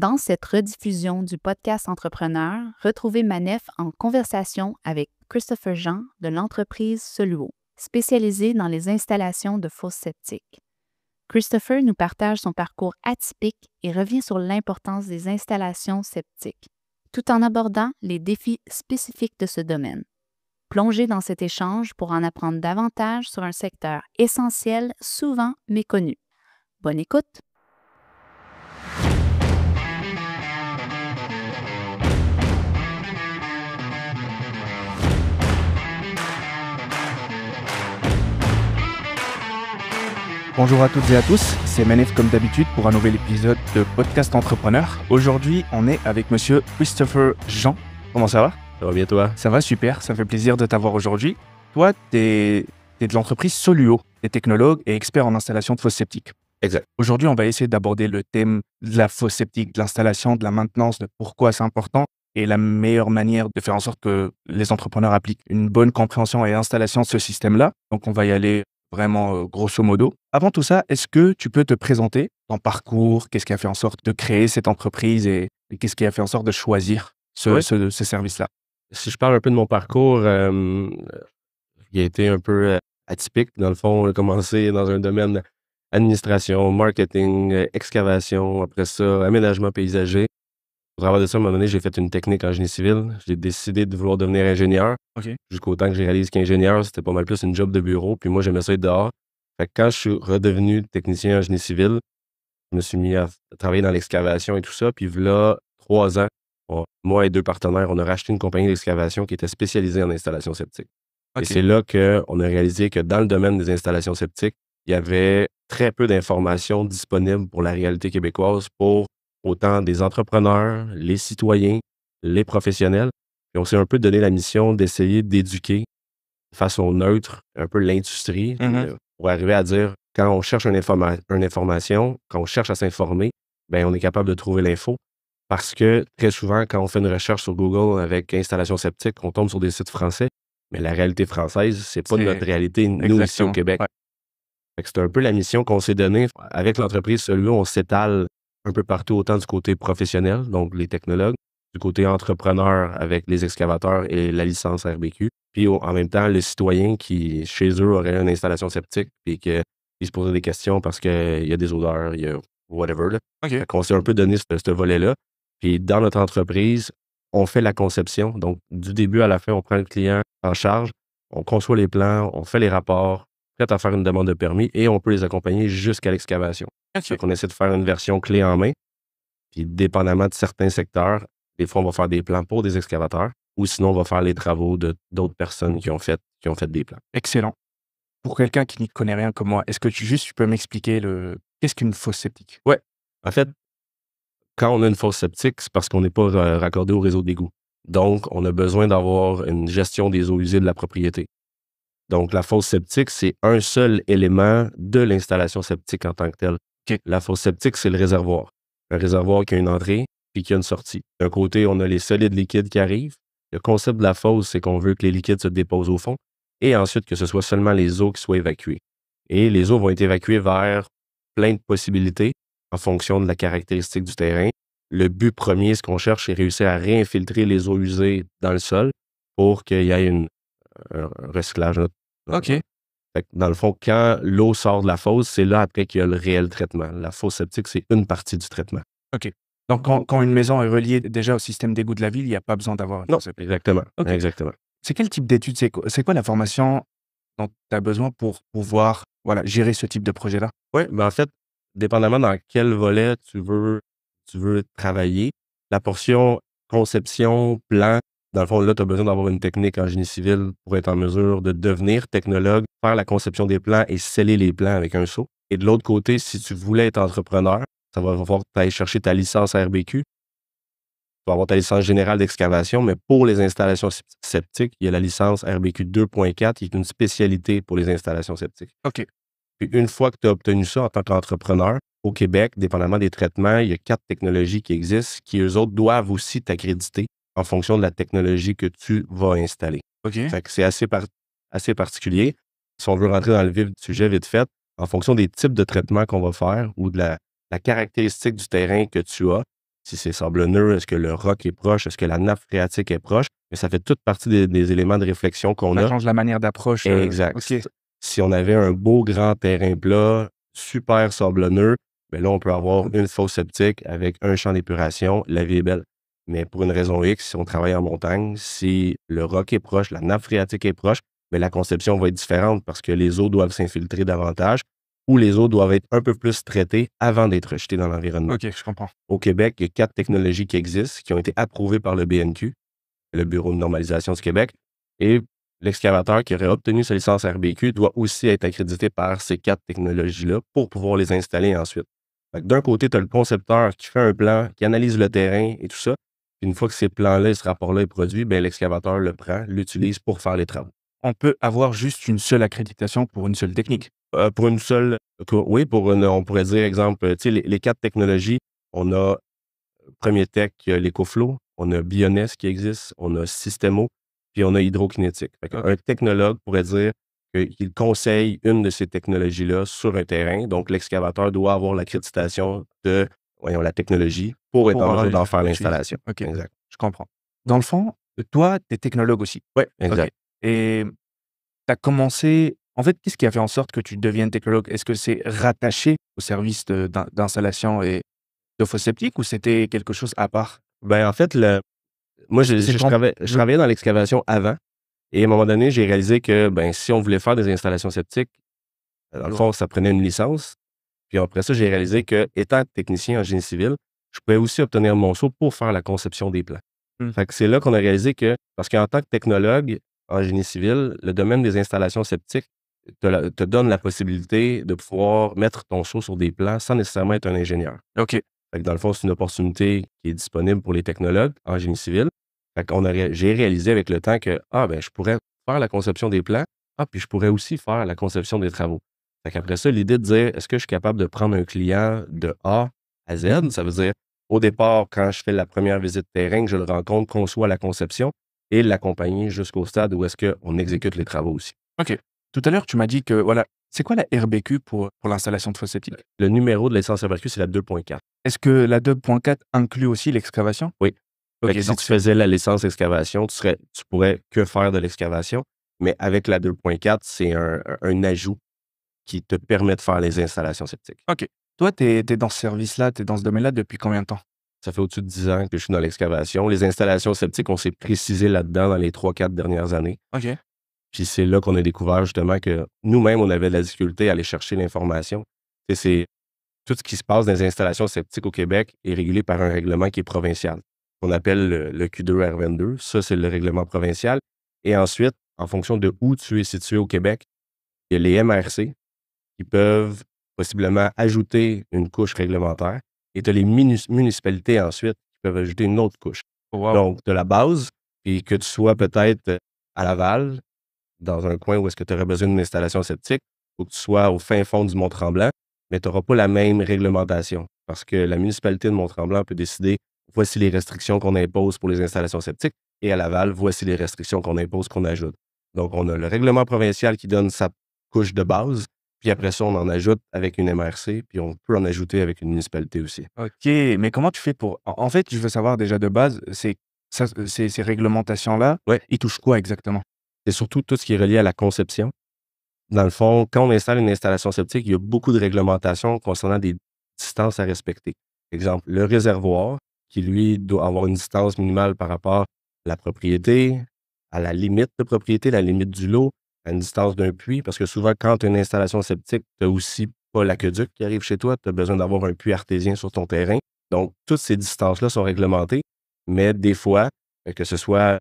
Dans cette rediffusion du podcast Entrepreneur, retrouvez Manef en conversation avec Christopher Jean de l'entreprise Soluo, spécialisée dans les installations de fosses septiques. Christopher nous partage son parcours atypique et revient sur l'importance des installations septiques, tout en abordant les défis spécifiques de ce domaine. Plongez dans cet échange pour en apprendre davantage sur un secteur essentiel, souvent méconnu. Bonne écoute! Bonjour à toutes et à tous, c'est Manef comme d'habitude pour un nouvel épisode de Podcast Entrepreneur. Aujourd'hui, on est avec monsieur Christopher Jean. Comment ça va? Ça va bien toi? Ça va super, ça me fait plaisir de t'avoir aujourd'hui. Toi, t'es de l'entreprise Soluo, t'es technologue et expert en installation de fosses septiques. Exact. Aujourd'hui, on va essayer d'aborder le thème de la fosse septique, de l'installation, de la maintenance, de pourquoi c'est important et la meilleure manière de faire en sorte que les entrepreneurs appliquent une bonne compréhension et installation de ce système-là. Donc, on va y aller vraiment grosso modo. Avant tout ça, est-ce que tu peux te présenter ton parcours? Qu'est-ce qui a fait en sorte de créer cette entreprise et qu'est-ce qui a fait en sorte de choisir ce service-là? Si je parle un peu de mon parcours, il a été un peu atypique. Dans le fond, on a commencé dans un domaine administration, marketing, excavation, après ça, aménagement paysager. Au travers de ça, à un moment donné, j'ai fait une technique en génie civil. J'ai décidé de vouloir devenir ingénieur. OK. Jusqu'au temps que j'ai réalisé qu'ingénieur, c'était pas mal plus une job de bureau. Puis moi, j'aimais ça être dehors. Fait que quand je suis redevenu technicien en génie civil, je me suis mis à travailler dans l'excavation et tout ça. Puis là, 3 ans, moi et 2 partenaires, on a racheté une compagnie d'excavation qui était spécialisée en installation septique. OK. Et c'est là qu'on a réalisé que dans le domaine des installations septiques, il y avait très peu d'informations disponibles pour la réalité québécoise pour autant des entrepreneurs, les citoyens, les professionnels. Puis on s'est un peu donné la mission d'essayer d'éduquer de façon neutre un peu l'industrie pour arriver à dire quand on cherche une information, quand on cherche à s'informer, bien, on est capable de trouver l'info. Parce que très souvent, quand on fait une recherche sur Google avec installation septique, on tombe sur des sites français. Mais la réalité française, c'est pas notre réalité, nous, ici au Québec. Ouais. Fait que c'est un peu la mission qu'on s'est donnée. Avec l'entreprise Soluo, on s'étale un peu partout, autant du côté professionnel, donc les technologues, du côté entrepreneur avec les excavateurs et la licence RBQ, puis en même temps, le citoyen qui, chez eux, aurait une installation septique puis qu'il se posait des questions parce qu'il y a des odeurs, il y a whatever. Là. OK. Fait qu'on s'est un peu donné ce volet-là. Puis dans notre entreprise, on fait la conception. Donc, du début à la fin, on prend le client en charge, on conçoit les plans, on fait les rapports, prêt à faire une demande de permis et on peut les accompagner jusqu'à l'excavation. OK. Fait qu'on essaie de faire une version clé en main. Puis, dépendamment de certains secteurs, des fois, on va faire des plans pour des excavateurs ou sinon, on va faire les travaux d'autres personnes qui ont fait des plans. Excellent. Pour quelqu'un qui n'y connaît rien comme moi, est-ce que tu peux m'expliquer qu'est-ce qu'une fosse septique? Ouais. En fait, quand on a une fosse septique, c'est parce qu'on n'est pas raccordé au réseau d'égout. Donc, on a besoin d'avoir une gestion des eaux usées de la propriété. Donc, la fosse septique, c'est un seul élément de l'installation septique en tant que telle. OK. La fosse septique, c'est le réservoir. Un réservoir qui a une entrée puis qui a une sortie. D'un côté, on a les solides liquides qui arrivent. Le concept de la fosse, c'est qu'on veut que les liquides se déposent au fond et ensuite que ce soit seulement les eaux qui soient évacuées. Et les eaux vont être évacuées vers plein de possibilités en fonction de la caractéristique du terrain. Le but premier, ce qu'on cherche, c'est réussir à réinfiltrer les eaux usées dans le sol pour qu'il y ait un recyclage. OK. Fait que dans le fond, quand l'eau sort de la fosse, c'est là après qu'il y a le réel traitement. La fosse septique, c'est une partie du traitement. OK. Donc, quand une maison est reliée déjà au système d'égout de la ville, il n'y a pas besoin d'avoir une Non, fosse septique. exactement. OK. Exactement. C'est quel type d'études? C'est quoi la formation dont tu as besoin pour pouvoir gérer ce type de projet-là? Oui, mais en fait, dépendamment dans quel volet tu veux travailler, la portion conception, plan, dans le fond, là, tu as besoin d'avoir une technique en génie civil pour être en mesure de devenir technologue, faire la conception des plans et sceller les plans avec un seau. Et de l'autre côté, si tu voulais être entrepreneur, ça va falloir que tu ailles chercher ta licence RBQ. Tu vas avoir ta licence générale d'excavation, mais pour les installations septiques, il y a la licence RBQ 2.4 qui est une spécialité pour les installations septiques. OK. Puis une fois que tu as obtenu ça en tant qu'entrepreneur, au Québec, dépendamment des traitements, il y a 4 technologies qui existent qui, eux autres, doivent aussi t'accréditer en fonction de la technologie que tu vas installer. OK. Fait que c'est assez particulier. Si on veut rentrer dans le vif du sujet vite fait, en fonction des types de traitements qu'on va faire ou de la caractéristique du terrain que tu as, si c'est sablonneux, est-ce que le roc est proche, est-ce que la nappe phréatique est proche. Mais ça fait toute partie des éléments de réflexion qu'on Ça a. change la manière d'approche. Exact. OK. Si on avait un beau grand terrain plat, super sablonneux, ben là, on peut avoir une fosse septique avec un champ d'épuration, la vie est belle. Mais pour une raison X, si on travaille en montagne, si le roc est proche, la nappe phréatique est proche, ben la conception va être différente parce que les eaux doivent s'infiltrer davantage ou les eaux doivent être un peu plus traitées avant d'être rejetées dans l'environnement. OK, je comprends. Au Québec, il y a 4 technologies qui existent, qui ont été approuvées par le BNQ, le Bureau de normalisation du Québec, et l'excavateur qui aurait obtenu sa licence RBQ doit aussi être accrédité par ces 4 technologies-là pour pouvoir les installer ensuite. Fait que d'un côté, tu as le concepteur qui fait un plan, qui analyse le terrain et tout ça. Puis une fois que ces plans-là et ce rapport-là est produit, ben, l'excavateur le prend, l'utilise pour faire les travaux. On peut avoir juste une seule accréditation pour une seule technique. Pour une seule, oui, on pourrait dire, exemple, tu sais, les 4 technologies, on a Premier Tech, l'EcoFlow, on a Bioness qui existe, on a Systemo, puis on a Hydrokinétique. Fait OK. un technologue pourrait dire qu'il conseille une de ces technologies-là sur un terrain. Donc, l'excavateur doit avoir l'accréditation de, la technologie pour être Pour en avoir mesure d'en faire l'utiliser. l'installation. OK, Exact. je comprends. Dans le fond, toi, tu es technologue aussi. Oui, OK. exact. Et tu as commencé. En fait, qu'est-ce qui a fait en sorte que tu deviennes technologue? Est-ce que c'est rattaché au service d'installation et de fosse septique ou c'était quelque chose à part? Ben, en fait, moi, je C'est ton- travaillais dans l'excavation avant. Et à un moment donné, j'ai réalisé que ben, si on voulait faire des installations septiques, dans le fond, ça prenait une licence. Puis après ça, j'ai réalisé que, étant technicien en génie civil, je pouvais aussi obtenir mon saut pour faire la conception des plans. Mmh. Fait que c'est là qu'on a réalisé que, parce qu'en tant que technologue en génie civil, le domaine des installations septiques te donne la possibilité de pouvoir mettre ton saut sur des plans sans nécessairement être un ingénieur. OK. Fait que dans le fond, c'est une opportunité qui est disponible pour les technologues en génie civil. Fait j'ai réalisé avec le temps que, ben, je pourrais faire la conception des plans, puis je pourrais aussi faire la conception des travaux. Fait qu'après ça, l'idée de dire, est-ce que je suis capable de prendre un client de A à Z? Ça veut dire, au départ, quand je fais la première visite terrain, que je le rencontre, conçoit la conception et l'accompagner jusqu'au stade où est-ce qu'on exécute les travaux aussi. OK. Tout à l'heure, tu m'as dit que, voilà, c'est quoi la RBQ pour l'installation de fosse septique? Le numéro de la licence RBQ, c'est la 2.4. Est-ce que la 2.4 inclut aussi l'excavation? Oui. OK, Fait que si donc tu faisais la licence excavation, tu pourrais que faire de l'excavation, mais avec la 2.4, c'est un ajout qui te permet de faire les installations septiques. OK. Toi, tu es dans ce service-là, tu es dans ce domaine-là depuis combien de temps? Ça fait au-dessus de 10 ans que je suis dans l'excavation. Les installations septiques, on s'est précisé là-dedans dans les 3-4 dernières années. OK. Puis c'est là qu'on a découvert justement que nous-mêmes, on avait de la difficulté à aller chercher l'information. Tu sais, c'est tout ce qui se passe dans les installations septiques au Québec est régulé par un règlement qui est provincial, qu'on appelle le Q2R22. Ça, c'est le règlement provincial. Et ensuite, en fonction de où tu es situé au Québec, il y a les MRC qui peuvent possiblement ajouter une couche réglementaire et tu as les municipalités ensuite qui peuvent ajouter une autre couche. Wow. Donc, de la base, puis que tu sois peut-être à Laval, dans un coin où est-ce que tu aurais besoin d'une installation septique, ou que tu sois au fin fond du Mont-Tremblant, mais tu n'auras pas la même réglementation parce que la municipalité de Mont-Tremblant peut décider voici les restrictions qu'on impose pour les installations septiques et à Laval, voici les restrictions qu'on impose, qu'on ajoute. Donc, on a le règlement provincial qui donne sa couche de base, puis après ça, on en ajoute avec une MRC, puis on peut en ajouter avec une municipalité aussi. OK, mais comment tu fais pour... En fait, je veux savoir déjà de base, ces réglementations-là, Ouais. ils touchent quoi exactement? C'est surtout tout ce qui est relié à la conception. Dans le fond, quand on installe une installation septique, il y a beaucoup de réglementations concernant des distances à respecter. Exemple, le réservoir, qui lui doit avoir une distance minimale par rapport à la propriété, à la limite de propriété, la limite du lot, à une distance d'un puits, parce que souvent, quand tu as une installation septique, tu n'as aussi pas l'aqueduc qui arrive chez toi, tu as besoin d'avoir un puits artésien sur ton terrain. Donc, toutes ces distances-là sont réglementées, mais des fois, que ce soit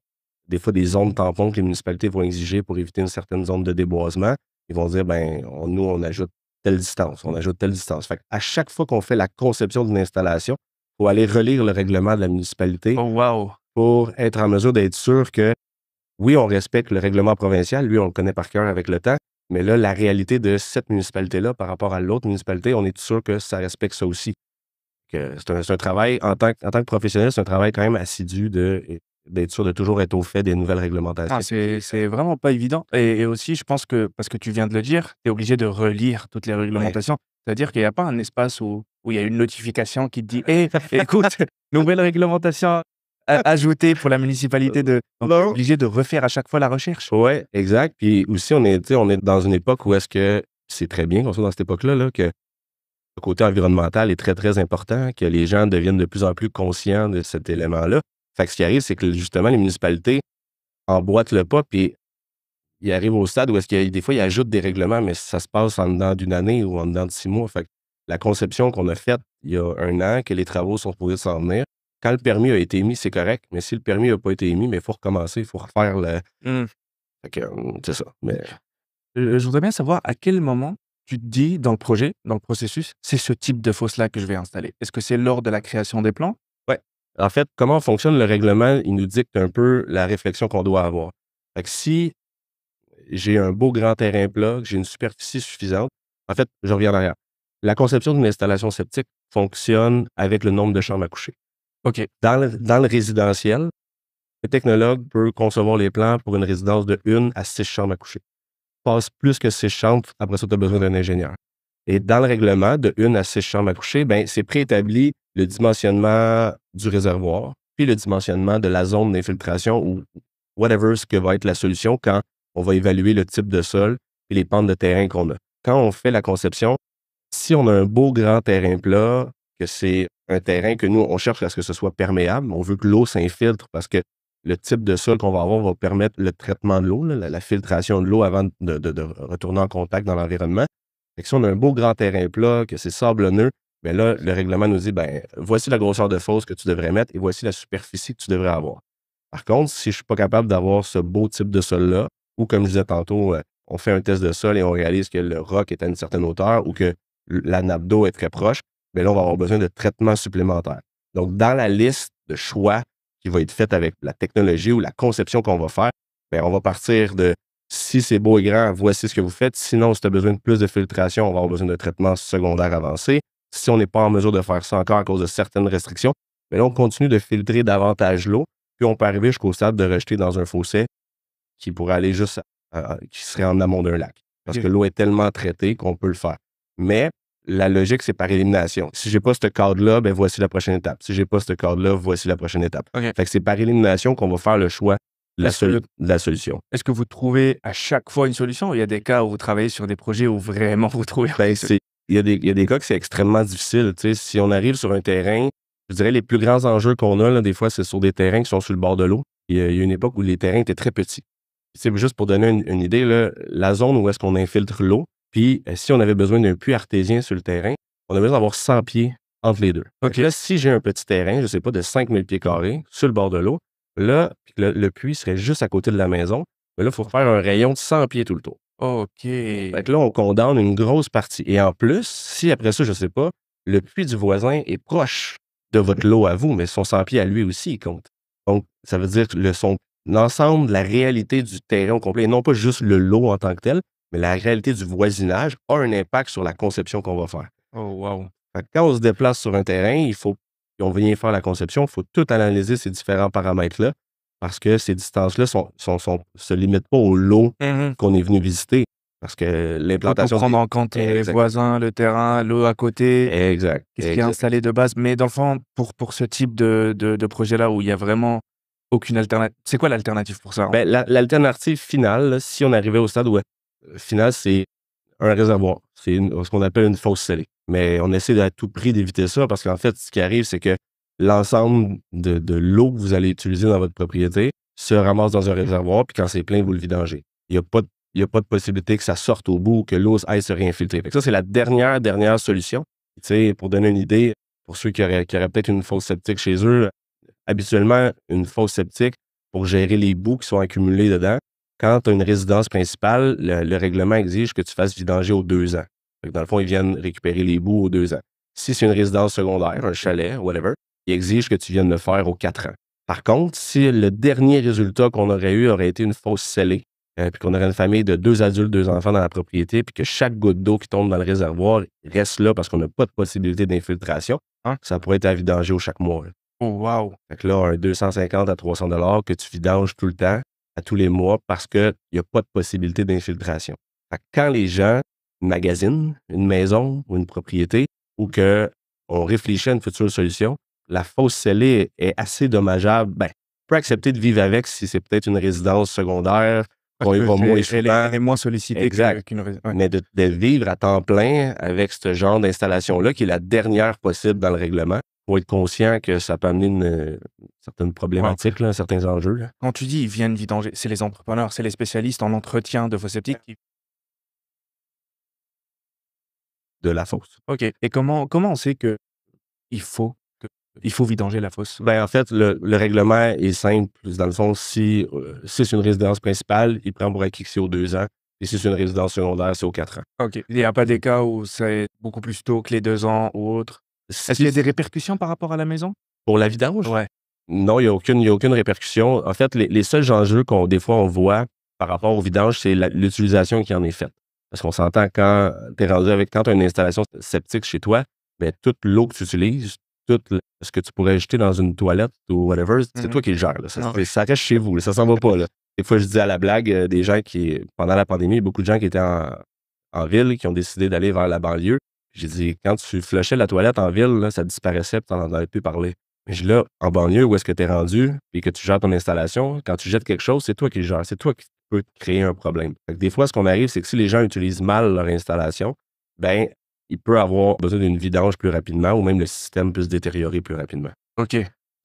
des zones tampons que les municipalités vont exiger pour éviter une certaine zone de déboisement, ils vont dire, nous, on ajoute telle distance, on ajoute telle distance. Fait à chaque fois qu'on fait la conception d'une installation, il faut aller relire le règlement de la municipalité Oh, wow! pour être en mesure d'être sûr que, oui, on respecte le règlement provincial, lui, on le connaît par cœur avec le temps, mais là, la réalité de cette municipalité-là par rapport à l'autre municipalité, on est sûr que ça respecte ça aussi. C'est un travail, en tant que professionnel, c'est un travail quand même assidu d'être sûr de toujours être au fait des nouvelles réglementations. Ah, c'est vraiment pas évident. Et aussi, je pense que, parce que tu viens de le dire, tu es obligé de relire toutes les réglementations. C'est-à-dire qu'il n'y a pas un espace où où il y a une notification qui te dit Hé, écoute, nouvelle réglementation ajoutée pour la municipalité de. Donc, tu es Non. obligé de refaire à chaque fois la recherche. Ouais, exact. Puis aussi, on est dans une époque où est-ce que c'est très bien qu'on soit dans cette époque-là, là, que le côté environnemental est très, très important, que les gens deviennent de plus en plus conscients de cet élément-là. Fait que ce qui arrive, c'est que justement, les municipalités emboîtent le pas, puis ils arrivent au stade où est-ce qu'il y a, des fois, ils ajoutent des règlements, mais ça se passe en dedans d'une année ou en dedans de 6 mois. Fait que la conception qu'on a faite il y a 1 an, que les travaux sont supposés s'en venir, quand le permis a été émis, c'est correct, mais si le permis n'a pas été émis, il faut recommencer, il faut refaire le. Fait que, c'est ça. Mais Je voudrais bien savoir à quel moment tu te dis dans le projet, dans le processus, c'est ce type de fosse-là que je vais installer. Est-ce que c'est lors de la création des plans? ouais. En fait, comment fonctionne le règlement, il nous dicte un peu la réflexion qu'on doit avoir. Fait que si j'ai un beau grand terrain plat, que j'ai une superficie suffisante, en fait, je reviens en arrière. La conception d'une installation septique fonctionne avec le nombre de chambres à coucher. OK. Dans le résidentiel, le technologue peut concevoir les plans pour une résidence de 1 à 6 chambres à coucher. Passe plus que 6 chambres, après ça, tu as besoin d'un ingénieur. Et dans le règlement, de 1 à 6 chambres à coucher, ben, c'est préétabli le dimensionnement du réservoir, puis le dimensionnement de la zone d'infiltration ou whatever ce que va être la solution quand on va évaluer le type de sol et les pentes de terrain qu'on a. Quand on fait la conception, si on a un beau grand terrain plat, que c'est un terrain que nous, on cherche à ce que ce soit perméable, on veut que l'eau s'infiltre parce que le type de sol qu'on va avoir va permettre le traitement de l'eau, là, la filtration de l'eau avant de retourner en contact dans l'environnement. Fait que si on a un beau grand terrain plat, que c'est sablonneux, bien là, le règlement nous dit, ben voici la grosseur de fosse que tu devrais mettre et voici la superficie que tu devrais avoir. Par contre, si je ne suis pas capable d'avoir ce beau type de sol-là, ou comme je disais tantôt, on fait un test de sol et on réalise que le roc est à une certaine hauteur ou que la nappe d'eau est très proche, bien là, on va avoir besoin de traitements supplémentaires. Donc, dans la liste de choix qui va être faite avec la technologie ou la conception qu'on va faire, bien, on va partir de si c'est beau et grand, voici ce que vous faites. Sinon, si tu as besoin de plus de filtration, on va avoir besoin de traitements secondaires avancés. Si on n'est pas en mesure de faire ça encore à cause de certaines restrictions, bien là, on continue de filtrer davantage l'eau, puis on peut arriver jusqu'au stade de rejeter dans un fossé qui pourrait aller juste, qui serait en amont d'un lac. Parce OK. que l'eau est tellement traitée qu'on peut le faire. Mais la logique, c'est par élimination. Si j'ai pas ce cadre-là, ben voici la prochaine étape. Si j'ai pas ce cadre-là, voici la prochaine étape. OK. Fait que c'est par élimination qu'on va faire le choix de la solution. Est-ce que vous trouvez à chaque fois une solution ou il y a des cas où vous travaillez sur des projets où vraiment vous trouvez Ben, il y a des cas que c'est extrêmement difficile. Tu sais, si on arrive sur un terrain, je dirais les plus grands enjeux qu'on a, là, des fois, c'est sur des terrains qui sont sur le bord de l'eau. Il y a une époque où les terrains étaient très petits. C'est juste pour donner une idée, là, la zone où est-ce qu'on infiltre l'eau, puis si on avait besoin d'un puits artésien sur le terrain, on a besoin d'avoir 100 pieds entre les deux. OK. Là, si j'ai un petit terrain, je ne sais pas, de 5000 pieds carrés sur le bord de l'eau, là, puis le puits serait juste à côté de la maison, mais là, il faut faire un rayon de 100 pieds tout le tour. OK. Fait que là, on condamne une grosse partie. Et en plus, si après ça, je ne sais pas, le puits du voisin est proche de votre lot à vous, mais son 100 pieds à lui aussi, il compte. Donc, ça veut dire que l'ensemble de la réalité du terrain au complet, et non pas juste le lot en tant que tel, mais la réalité du voisinage a un impact sur la conception qu'on va faire. Oh, wow. Fait que quand on se déplace sur un terrain, et on vient faire la conception, il faut tout analyser ces différents paramètres-là, parce que ces distances-là se limitent pas au lot qu'on est venu visiter. Parce que Faut l'implantation. prendre en compte les Exact. voisins, le terrain, l'eau à côté, Exact. qu'est-ce qui est installé de base. Mais dans le fond, pour ce type de projet-là où il y a vraiment aucune alternative, c'est quoi l'alternative pour ça? Ben, l'alternative finale, là, si on arrivait au stade où final, c'est un réservoir. C'est ce qu'on appelle une fosse scellée. Mais on essaie à tout prix d'éviter ça parce qu'en fait, ce qui arrive, c'est que l'ensemble de l'eau que vous allez utiliser dans votre propriété se ramasse dans un réservoir, puis quand c'est plein, vous le vidangez. Il n'y a pas de possibilité que ça sorte au bout ou que l'eau aille se réinfiltrer. Fait que ça, c'est la dernière solution. Tu sais, pour donner une idée, pour ceux qui auraient peut-être une fosse septique chez eux, habituellement, une fosse septique, pour gérer les boues qui sont accumulés dedans, quand tu as une résidence principale, le règlement exige que tu fasses vidanger aux 2 ans. Fait que dans le fond, ils viennent récupérer les boues aux 2 ans. Si c'est une résidence secondaire, un chalet, whatever, ils exigent que tu viennes le faire aux 4 ans. Par contre, si le dernier résultat qu'on aurait eu aurait été une fosse scellée, puis qu'on aurait une famille de 2 adultes, 2 enfants dans la propriété, puis que chaque goutte d'eau qui tombe dans le réservoir reste là parce qu'on n'a pas de possibilité d'infiltration, ça pourrait être à vidanger au chaque mois. Là. Oh, wow. Fait que là, un 250 à 300 $ que tu vidanges tout le temps, à tous les mois, parce qu'il n'y a pas de possibilité d'infiltration. Fait que quand les gens magasinent une maison ou une propriété, ou que on réfléchit à une future solution. La fosse scellée est assez dommageable. Ben, on peut accepter de vivre avec si c'est peut-être une résidence secondaire, qu'on y va moins Elle souvent. est moins sollicitée Exact. qu'une ouais. Mais de vivre à temps plein avec ce genre d'installation-là, qui est la dernière possible dans le règlement, pour être conscient que ça peut amener une certaine problématique, là, certains enjeux. Là. Quand tu dis ils viennent vidanger, c'est les entrepreneurs, c'est les spécialistes en entretien de fosses septiques qui... De la fosse. OK. Et comment on sait que il faut vidanger la fosse? Ben, en fait, le règlement est simple. Dans le fond, si c'est une résidence principale, il prend pour acquis que c'est aux 2 ans. Et si c'est une résidence secondaire, c'est aux 4 ans. OK. Il n'y a pas des cas où c'est beaucoup plus tôt que les 2 ans ou autre? Est-ce qu'il y a des répercussions par rapport à la maison? Pour la vidange? Ouais. Non, il n'y a aucune répercussion. En fait, les seuls enjeux des fois, on voit par rapport au vidange, c'est l'utilisation qui en est faite. Parce qu'on s'entend quand tu es rendu quand tu as une installation septique chez toi, ben, toute l'eau que tu utilises, tout ce que tu pourrais jeter dans une toilette ou whatever, c'est toi qui le gères. Là. Ça reste chez vous, là, ça s'en va pas. Là. Des fois, je dis à la blague, des gens qui, pendant la pandémie, il y a beaucoup de gens qui étaient en ville, qui ont décidé d'aller vers la banlieue. J'ai dit, quand tu flushais la toilette en ville, là, ça disparaissait, tu n'en entendais plus parler. Mais je dis là, en banlieue, où est-ce que tu es rendu, puis que tu gères ton installation, quand tu jettes quelque chose, c'est toi qui le gères, c'est toi qui peux créer un problème. Fait que des fois, ce qu'on arrive, c'est que si les gens utilisent mal leur installation, ben, il peut avoir besoin d'une vidange plus rapidement ou même le système peut se détériorer plus rapidement. OK.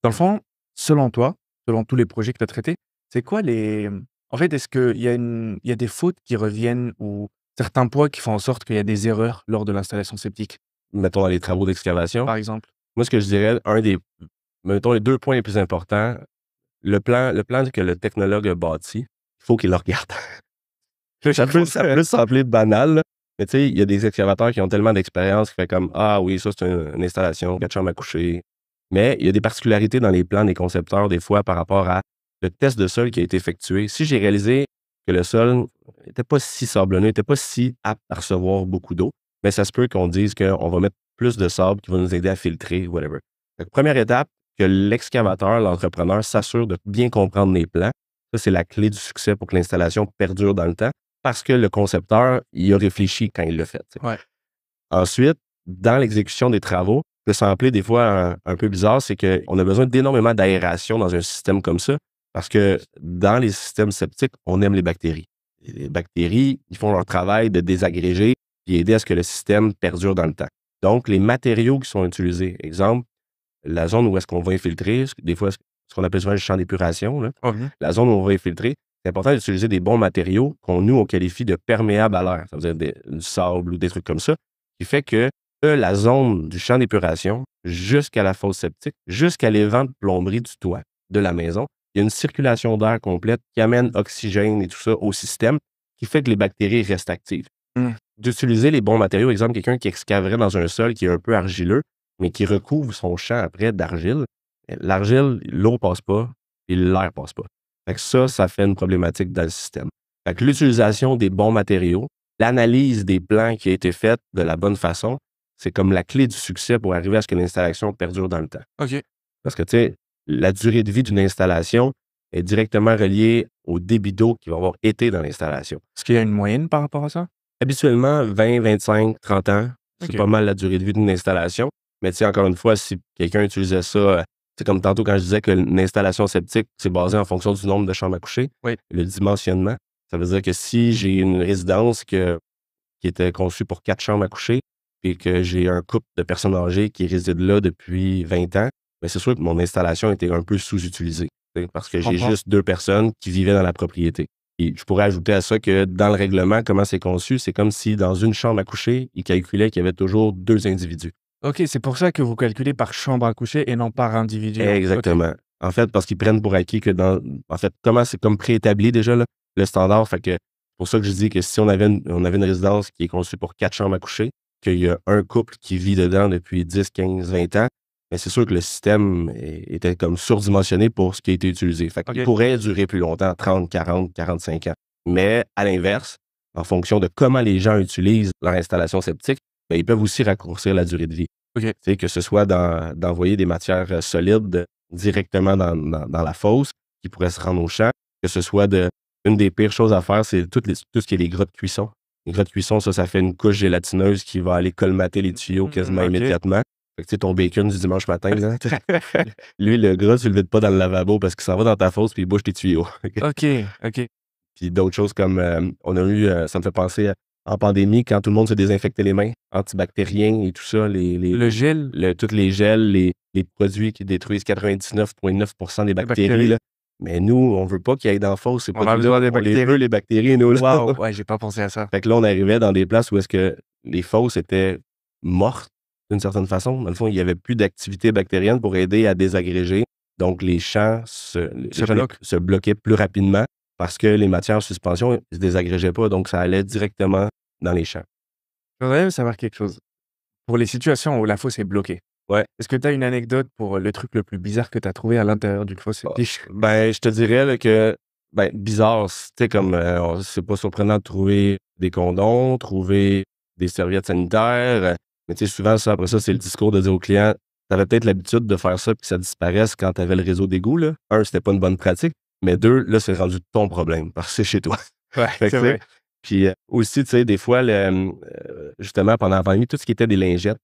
Dans le fond, selon toi, selon tous les projets que tu as traités, c'est quoi les... En fait, est-ce qu'il y a des fautes qui reviennent ou certains poids qui font en sorte qu'il y a des erreurs lors de l'installation septique, Mettons dans les travaux d'excavation. par exemple? Moi, ce que je dirais, mettons les 2 points les plus importants, le plan que le technologue a bâti, il faut qu'il le regarde. Ça peut sembler banal, là, mais tu sais, il y a des excavateurs qui ont tellement d'expérience qui fait comme « Ah oui, ça c'est une installation, 4 chambres à coucher ». Mais il y a des particularités dans les plans des concepteurs, des fois, par rapport à le test de sol qui a été effectué. Si j'ai réalisé que le sol n'était pas si sablonneux, n'était pas si apte à recevoir beaucoup d'eau, mais ça se peut qu'on dise qu'on va mettre plus de sable qui va nous aider à filtrer, whatever. Donc, première étape, que l'excavateur, l'entrepreneur, s'assure de bien comprendre les plans. Ça, c'est la clé du succès pour que l'installation perdure dans le temps, parce que le concepteur, il a réfléchi quand il l'a fait. Ouais. Ensuite, dans l'exécution des travaux, ce que ça appelait des fois un peu bizarre, c'est qu'on a besoin d'énormément d'aération dans un système comme ça, parce que dans les systèmes septiques, on aime les bactéries. Et les bactéries, ils font leur travail de désagréger et aider à ce que le système perdure dans le temps. Donc, les matériaux qui sont utilisés, exemple, la zone où est-ce qu'on va infiltrer, des fois, ce qu'on appelle souvent le champ d'épuration, là, la zone où on va infiltrer, c'est important d'utiliser des bons matériaux on qualifie de perméables à l'air, ça veut dire du sable ou des trucs comme ça, qui fait que la zone du champ d'épuration jusqu'à la fosse septique, jusqu'à l'évent de plomberie du toit de la maison, il y a une circulation d'air complète qui amène oxygène et tout ça au système, qui fait que les bactéries restent actives. D'utiliser les bons matériaux, exemple, quelqu'un qui excaverait dans un sol qui est un peu argileux, mais qui recouvre son champ après d'argile, l'argile, l'eau passe pas et l'air passe pas. Fait que ça fait une problématique dans le système. Fait que l'utilisation des bons matériaux, l'analyse des plans qui a été faite de la bonne façon, c'est comme la clé du succès pour arriver à ce que l'installation perdure dans le temps. OK. Parce que, tu sais, la durée de vie d'une installation est directement reliée au débit d'eau qui va avoir été dans l'installation. Est-ce qu'il y a une moyenne par rapport à ça? Habituellement, 20, 25, 30 ans, c'est OK. pas mal la durée de vie d'une installation. Mais tu sais, encore une fois, si quelqu'un utilisait ça, c'est comme tantôt quand je disais que l'installation septique, c'est basé en fonction du nombre de chambres à coucher, le dimensionnement. Ça veut dire que si j'ai une résidence qui était conçue pour 4 chambres à coucher, puis que j'ai un couple de personnes âgées qui résident là depuis 20 ans, bien, c'est sûr que mon installation était un peu sous-utilisée. Parce que j'ai juste 2 personnes qui vivaient dans la propriété. Et je pourrais ajouter à ça que dans le règlement, comment c'est conçu, c'est comme si dans une chambre à coucher, il calculait qu'il y avait toujours 2 individus. OK, c'est pour ça que vous calculez par chambre à coucher et non par individu. Exactement. Okay. En fait, parce qu'ils prennent pour acquis que c'est comme préétabli déjà là, le standard. Fait que pour ça que je dis que si on avait une résidence qui est conçue pour 4 chambres à coucher, qu'il y a un couple qui vit dedans depuis 10, 15, 20 ans, bien, c'est sûr que le système était comme surdimensionné pour ce qui a été utilisé. Fait qu'il pourrait durer plus longtemps, 30, 40, 45 ans. Mais à l'inverse, en fonction de comment les gens utilisent leur installation septique, bien, ils peuvent aussi raccourcir la durée de vie. Que ce soit d'envoyer des matières solides directement dans la fosse qui pourraient se rendre au champ, que ce soit une des pires choses à faire, c'est tout ce qui est les grottes de cuisson. Les grottes de cuisson, ça fait une couche gélatineuse qui va aller colmater les tuyaux quasiment immédiatement. Fait que tu sais, ton bacon du dimanche matin, là, lui, le gras, tu le vides pas dans le lavabo parce qu'il s'en va dans ta fosse puis il bouge tes tuyaux. OK, OK. Puis d'autres choses comme, on a eu, ça me fait penser en pandémie, quand tout le monde se désinfectait les mains, antibactériens et tout ça, Le gel, tous les gels, les produits qui détruisent 99,9% des bactéries, bactéries. là. Mais nous, on veut pas qu'ils aillent dans la fosse, ces On a produits-là. besoin des On les bactéries. veut, les bactéries, nous, là. Waouh! Ouais, j'ai pas pensé à ça. Fait que là, on arrivait dans des places où est-ce que les fosses étaient mortes, d'une certaine façon. Dans le fond, il y avait plus d'activité bactérienne pour aider à désagréger. Donc, les champs se bloquaient plus rapidement parce que les matières en suspension ne se désagrégeaient pas. Donc, ça allait directement dans les champs. Je voudrais même savoir quelque chose. Pour les situations où la fosse est bloquée, Ouais. est-ce que tu as une anecdote pour le truc le plus bizarre que tu as trouvé à l'intérieur d'une fosse septique? Ben, je te dirais là, que, bizarre, tu sais, comme c'est pas surprenant de trouver des condoms, trouver des serviettes sanitaires. Mais tu sais, souvent, ça, après ça, c'est le discours de dire au client, tu avais peut-être l'habitude de faire ça puis que ça disparaisse quand tu avais le réseau d'égout, là. Un, c'était pas une bonne pratique. Mais deux, là, c'est rendu ton problème parce que c'est chez toi. Ouais, Fait que, c'est vrai. Puis aussi, tu sais, des fois, justement, pendant la pandémie, tout ce qui était des lingettes,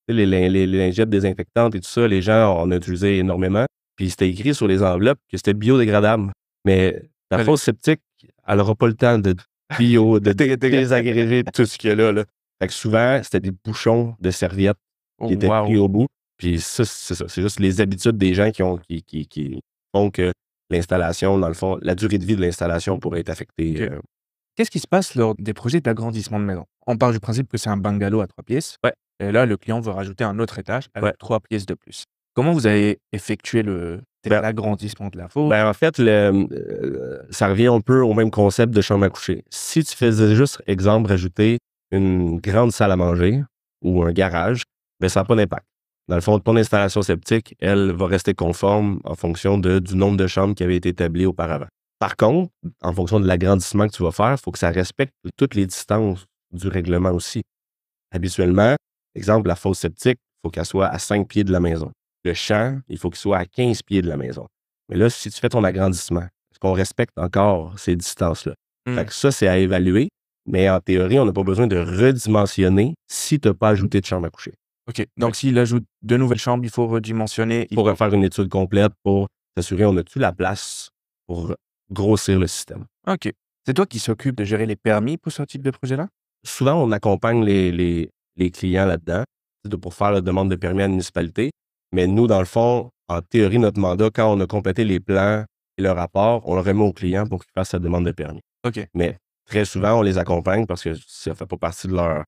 tu sais, les lingettes désinfectantes et tout ça, les gens en utilisaient énormément. Puis c'était écrit sur les enveloppes que c'était biodégradable. Mais la Fallait- fosse septique, elle n'aura pas le temps de désagréger tout ce qu'il y a là, là. Fait que souvent, c'était des bouchons de serviettes Oh, qui étaient waouh. pris au bout. Puis ça, c'est ça. C'est juste les habitudes des gens qui font que l'installation, dans le fond, la durée de vie de l'installation pourrait être affectée. Ok. Qu'est-ce qui se passe lors des projets d'agrandissement de maison? On part du principe que c'est un bungalow à 3 pièces. Ouais. Et là, le client veut rajouter un autre étage avec Ouais. 3 pièces de plus. Comment vous avez effectué l'agrandissement de la fosse? En fait, ça revient un peu au même concept de chambre à coucher. Si tu faisais juste, exemple, rajouter une grande salle à manger ou un garage, ça n'a pas d'impact. Dans le fond, ton installation septique, elle va rester conforme en fonction du nombre de chambres qui avait été établi auparavant. Par contre, en fonction de l'agrandissement que tu vas faire, il faut que ça respecte toutes les distances du règlement aussi. Habituellement, exemple, la fosse septique, il faut qu'elle soit à 5 pieds de la maison. Le champ, il faut qu'il soit à 15 pieds de la maison. Mais là, si tu fais ton agrandissement, est-ce qu'on respecte encore ces distances-là? Fait que ça, c'est à évaluer, mais en théorie, on n'a pas besoin de redimensionner si tu n'as pas ajouté de chambre à coucher. OK. Donc, s'il ajoute 2 nouvelles chambres, il faut redimensionner. Il faut refaire une étude complète pour s'assurer qu'on a-tu la place pour grossir le système. OK. C'est toi qui s'occupe de gérer les permis pour ce type de projet-là? Souvent, on accompagne les clients là-dedans pour faire la demande de permis à la municipalité. Mais nous, dans le fond, en théorie, notre mandat, quand on a complété les plans et le rapport, on le remet au client pour qu'il fasse sa demande de permis. OK. Mais très souvent, on les accompagne parce que ça ne fait pas partie de leur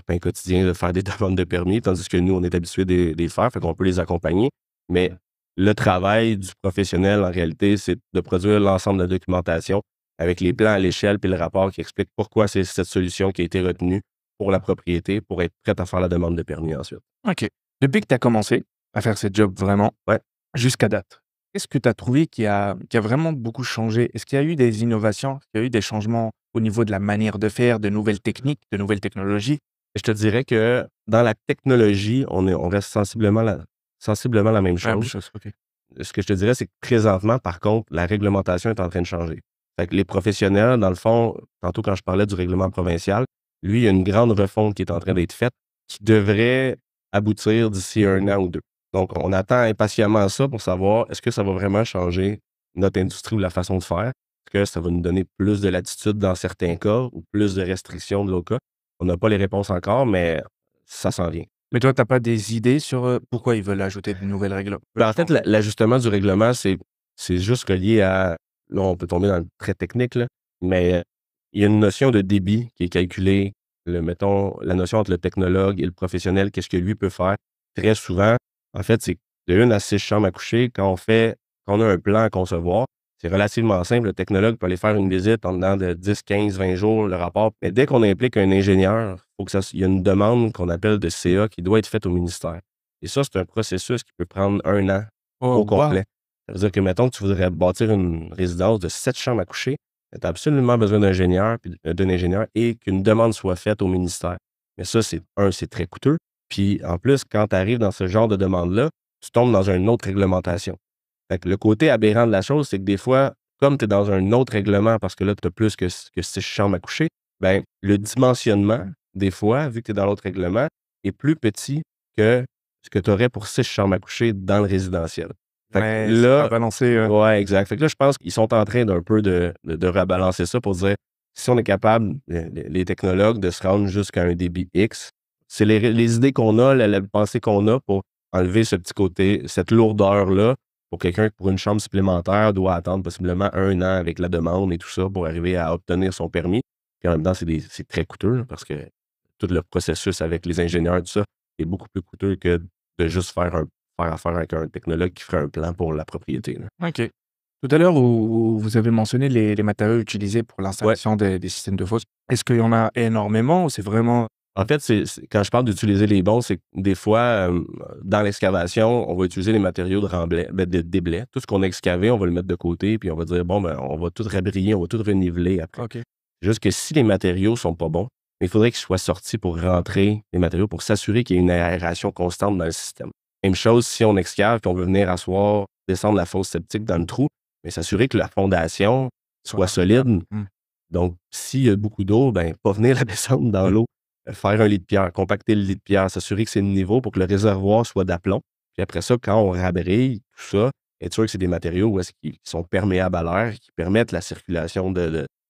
pain quotidien de faire des demandes de permis, tandis que nous, on est habitués de les faire, fait qu'on peut les accompagner. Mais le travail du professionnel, en réalité, c'est de produire l'ensemble de la documentation avec les plans à l'échelle puis le rapport qui explique pourquoi c'est cette solution qui a été retenue pour la propriété pour être prête à faire la demande de permis ensuite. OK. Depuis que tu as commencé à faire ce job vraiment, Ouais. jusqu'à date, qu'est-ce que tu as trouvé qui a vraiment beaucoup changé? Est-ce qu'il y a eu des innovations? Est-ce qu'il y a eu des changements au niveau de la manière de faire, de nouvelles techniques, de nouvelles technologies? Je te dirais que dans la technologie, on reste sensiblement la même chose. Même chose, OK. Ce que je te dirais, c'est que présentement, par contre, la réglementation est en train de changer. Fait que les professionnels, dans le fond, tantôt quand je parlais du règlement provincial, lui, il y a une grande refonte qui est en train d'être faite qui devrait aboutir d'ici 1 an ou 2. Donc, on attend impatiemment ça pour savoir est-ce que ça va vraiment changer notre industrie ou la façon de faire? Est-ce que ça va nous donner plus de latitude dans certains cas ou plus de restrictions de l'autre cas? On n'a pas les réponses encore, mais ça s'en vient. Mais toi, tu n'as pas des idées sur pourquoi ils veulent ajouter de nouvelles règles? En fait, l'ajustement du règlement, c'est juste relié à... Là, on peut tomber dans le très technique, là, mais il y a une notion de débit qui est calculée. Mettons, la notion entre le technologue et le professionnel, qu'est-ce que lui peut faire? Très souvent, en fait, c'est de 1 à 6 chambres à coucher. Quand on a un plan à concevoir, c'est relativement simple. Le technologue peut aller faire une visite en dedans de 10, 15, 20 jours, le rapport. Mais dès qu'on implique un ingénieur, il y a une demande qu'on appelle de CA qui doit être faite au ministère. Et ça, c'est un processus qui peut prendre 1 an au complet. Ça veut dire que, mettons que tu voudrais bâtir une résidence de 7 chambres à coucher, tu as absolument besoin d'un ingénieur et qu'une demande soit faite au ministère. Mais ça, c'est très coûteux. Puis, en plus, quand tu arrives dans ce genre de demande-là, tu tombes dans une autre réglementation. Fait que le côté aberrant de la chose, c'est que des fois, comme tu es dans un autre règlement, parce que là, tu as plus que 6 chambres à coucher, le dimensionnement, des fois, vu que tu es dans l'autre règlement, est plus petit que ce que tu aurais pour 6 chambres à coucher dans le résidentiel. Fait que Ouais, là, balancer. ouais, exact. Fait que là, je pense qu'ils sont en train d'un peu de rebalancer ça pour dire si on est capable, les technologues, de se rendre jusqu'à un débit X, c'est les idées qu'on a, la pensée qu'on a pour enlever ce petit côté, cette lourdeur-là, pour quelqu'un qui, pour une chambre supplémentaire, doit attendre possiblement 1 an avec la demande et tout ça pour arriver à obtenir son permis. Puis en même temps, c'est très coûteux là, parce que tout le processus avec les ingénieurs, tout ça, est beaucoup plus coûteux que de juste faire affaire avec un technologue qui ferait un plan pour la propriété, là. OK. Tout à l'heure, où vous avez mentionné les matériaux utilisés pour Ouais. l'installation des systèmes de fosse. Est-ce qu'il y en a énormément ou c'est vraiment. En fait, quand je parle d'utiliser les bons, c'est que des fois, dans l'excavation, on va utiliser les matériaux de remblai, des déblais. Tout ce qu'on a excavé, on va le mettre de côté, puis on va dire, bon, ben, on va tout rabrier, on va tout reniveler après. OK. Juste que si les matériaux sont pas bons, il faudrait qu'ils soient sortis pour rentrer les matériaux pour s'assurer qu'il y ait une aération constante dans le système. Même chose si on excave puis on veut venir asseoir, descendre la fosse septique dans le trou, mais s'assurer que la fondation soit solide. Mmh. Donc, s'il y a beaucoup d'eau, ben, pas venir la descendre dans l'eau, faire un lit de pierre, compacter le lit de pierre, s'assurer que c'est le niveau pour que le réservoir soit d'aplomb. Puis après ça, quand on rabrille tout ça, être sûr que c'est des matériaux où est-ce qu'ils sont perméables à l'air, qui permettent la circulation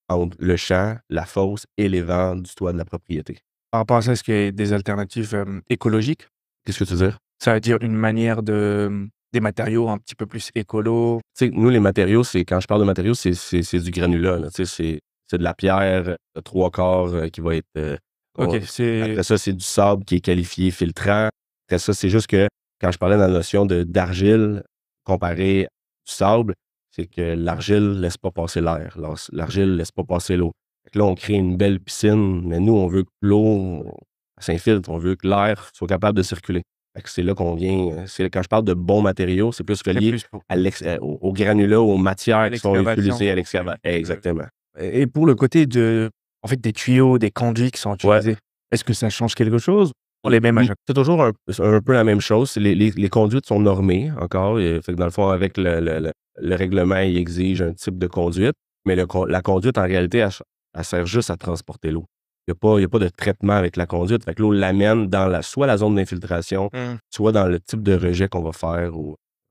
entre le champ, la fosse et les vents du toit de la propriété. Par rapport à ça, est-ce qu'il y a des alternatives écologiques? Qu'est-ce que tu veux dire? Ça veut dire une manière des matériaux un petit peu plus écolo? Tu sais, nous, les matériaux, quand je parle de matériaux, c'est du granulat, là. Tu sais, c'est de la pierre 3/4 qui va être. OK, Après ça, c'est du sable qui est qualifié filtrant. Après ça, c'est juste que quand je parlais de la notion d'argile comparé du sable, c'est que l'argile laisse pas passer l'air. L'argile laisse pas passer l'eau. Fait que là, on crée une belle piscine, mais nous, on veut que l'eau s'infiltre, on veut que l'air soit capable de circuler. Fait que c'est là qu'on vient. Quand je parle de bons matériaux, c'est plus c'est relié plus pour aux granulats, aux matières qui sont l'excavation. utilisées à l'excavation. Exactement. Et pour le côté en fait, des tuyaux, des conduits qui sont Ouais. utilisés, est-ce que ça change quelque chose? Pour les mêmes à chaque C'est toujours un peu la même chose. Les conduites sont normées encore. Fait que dans le fond, avec le règlement, il exige un type de conduite, mais la conduite, en réalité, elle sert juste à transporter l'eau. Il n'y a pas de traitement avec la conduite. Fait que l'eau l'amène dans soit la zone d'infiltration, soit dans le type de rejet qu'on va faire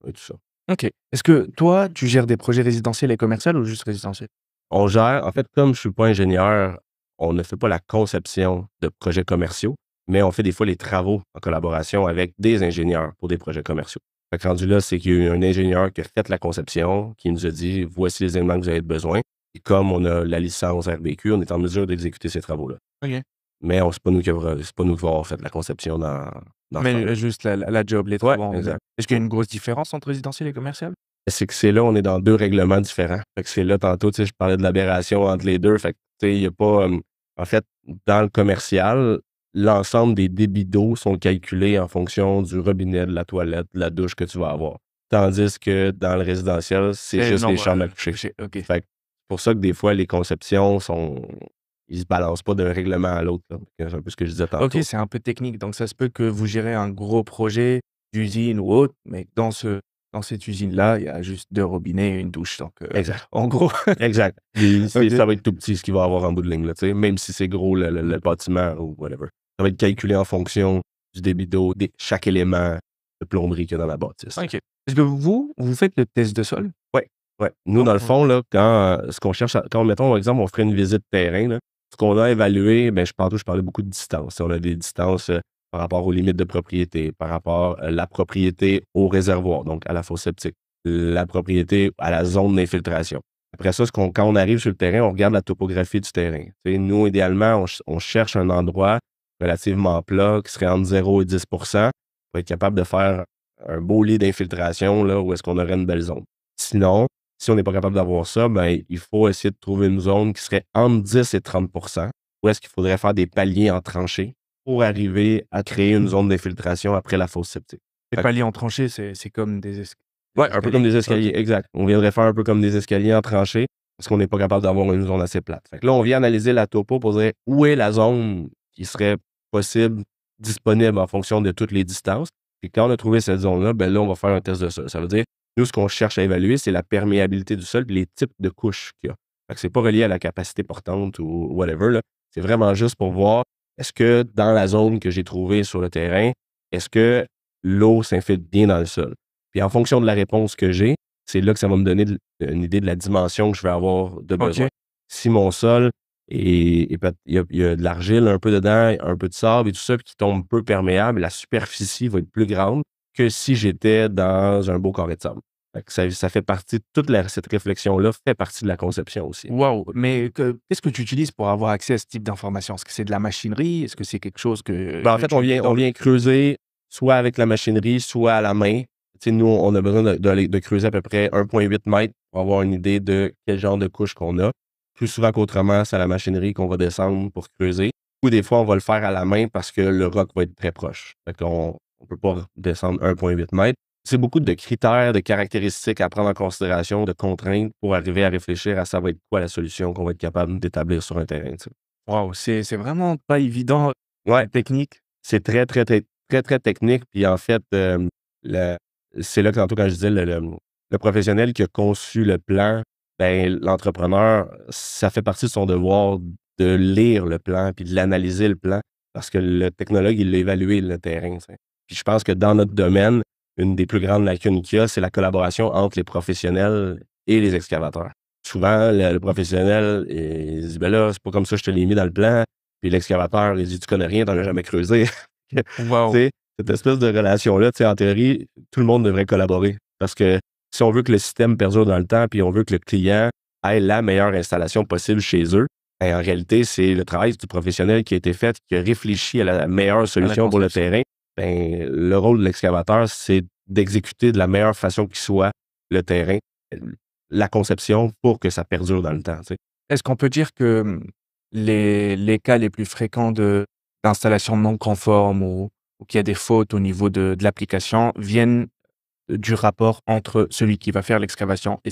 et tout ça. OK. Est-ce que toi, tu gères des projets résidentiels et commerciaux ou juste résidentiels? On gère, en fait, comme je ne suis pas ingénieur, on ne fait pas la conception de projets commerciaux, mais on fait des fois les travaux en collaboration avec des ingénieurs pour des projets commerciaux. Fait que rendu là, c'est qu'il y a eu un ingénieur qui a fait la conception, qui nous a dit voici les éléments que vous avez besoin. Et comme on a la licence RBQ, on est en mesure d'exécuter ces travaux-là. OK. Mais c'est pas nous qui avons fait la conception dans Mais juste la job, les Ouais, travaux. exact. Est-ce qu'il y a une grosse différence entre résidentiel et commercial? C'est que c'est là, on est dans 2 règlements différents. Fait que c'est là, tantôt, tu sais, je parlais de l'aberration entre les 2. Fait que, tu sais, il n'y a pas. En fait, dans le commercial, l'ensemble des débits d'eau sont calculés en fonction du robinet, de la toilette, de la douche que tu vas avoir. Tandis que dans le résidentiel, c'est juste les chambres à coucher. OK. Fait que c'est pour ça que des fois, les conceptions ils se balancent pas d'un règlement à l'autre, là. C'est un peu ce que je disais tantôt. OK, c'est un peu technique. Donc, ça se peut que vous gérez un gros projet d'usine ou autre, mais dans cette usine-là, il y a juste 2 robinets et une douche. Donc, Exact. en gros, Exact. OK. Ça va être tout petit ce qu'il va avoir en bout de ligne, là, tu sais, même si c'est gros le bâtiment ou whatever. Ça va être calculé en fonction du débit d'eau, chaque élément de plomberie qu'il y a dans la bâtisse. OK. Est-ce que vous faites le test de sol? Ouais. Nous, dans le fond, là, quand ce qu'on cherche, quand, mettons, par exemple, on ferait une visite terrain, là, ce qu'on a évalué, je parlais beaucoup de distance. On a des distances par rapport aux limites de propriété, par rapport à la propriété au réservoir, donc à la fosse septique, la propriété à la zone d'infiltration. Après ça, quand on arrive sur le terrain, on regarde la topographie du terrain. Tu sais, nous, idéalement, on cherche un endroit relativement plat qui serait entre 0 et 10 pour être capable de faire un beau lit d'infiltration là, où est-ce qu'on aurait une belle zone. Sinon, si on n'est pas capable d'avoir ça, il faut essayer de trouver une zone qui serait entre 10 et 30 où est-ce qu'il faudrait faire des paliers en tranchée pour arriver à créer une zone d'infiltration après la fosse septique. Les paliers en tranchée, c'est comme des Oui, un peu comme des escaliers, OK. exact. On viendrait faire un peu comme des escaliers en tranchée parce qu'on n'est pas capable d'avoir une zone assez plate. Fait que là, on vient analyser la topo pour dire où est la zone qui serait possible, disponible en fonction de toutes les distances. Et quand on a trouvé cette zone-là, là, on va faire un test de sol. Ça veut dire, nous, ce qu'on cherche à évaluer, c'est la perméabilité du sol et les types de couches qu'il y a. Fait que c'est pas relié à la capacité portante ou whatever, là. C'est vraiment juste pour voir, est-ce que dans la zone que j'ai trouvée sur le terrain, est-ce que l'eau s'infiltre bien dans le sol. Puis en fonction de la réponse que j'ai, c'est là que ça va me donner une idée de la dimension que je vais avoir de besoin. OK. Si mon sol il y a de l'argile un peu dedans, un peu de sable et tout ça, puis qui tombe peu perméable, la superficie va être plus grande que si j'étais dans un beau carré de sable. Fait que ça fait partie, cette réflexion-là fait partie de la conception aussi. Waouh! Mais qu'est-ce que tu utilises pour avoir accès à ce type d'informations? Est-ce que c'est de la machinerie? Est-ce que c'est quelque chose que Ben, en que fait, tu mets dans on vient creuser soit avec la machinerie, soit à la main. Tu sais, nous, on a besoin de creuser à peu près 1,8 mètres pour avoir une idée de quel genre de couche qu'on a. Plus souvent qu'autrement, c'est à la machinerie qu'on va descendre pour creuser. Ou des fois, on va le faire à la main parce que le roc va être très proche. Fait qu'on ne peut pas descendre 1,8 mètres. C'est beaucoup de critères, de caractéristiques à prendre en considération, de contraintes pour arriver à réfléchir à ça va être quoi la solution qu'on va être capable d'établir sur un terrain. Tu sais. waouh, c'est vraiment pas évident, Ouais, technique. c'est très, très technique. Puis en fait, le c'est là que tantôt quand je disais le professionnel qui a conçu le plan, ben l'entrepreneur, ça fait partie de son devoir de lire le plan puis de l'analyser le plan parce que le technologue, il l'a évalué le terrain, tu sais. Puis je pense que dans notre domaine, une des plus grandes lacunes qu'il y a, c'est la collaboration entre les professionnels et les excavateurs. Souvent, le professionnel, il dit: «Ben là, c'est pas comme ça que je te l'ai mis dans le plan». Puis l'excavateur, il dit: «Tu connais rien, tu en as jamais creusé». Tu Waouh! sais, cette espèce de relation-là, tu sais, en théorie, tout le monde devrait collaborer. Parce que si on veut que le système perdure dans le temps, puis on veut que le client ait la meilleure installation possible chez eux, ben, en réalité, c'est le travail du professionnel qui a été fait, qui a réfléchi à la meilleure solution pour le conception. terrain. Ben, le rôle de l'excavateur, c'est d'exécuter de la meilleure façon qui soit le terrain, la conception pour que ça perdure dans le temps, tu sais. Est-ce qu'on peut dire que, les cas les plus fréquents d'installations non conformes ou qu'il y a des fautes au niveau de l'application viennent du rapport entre celui qui va faire l'excavation et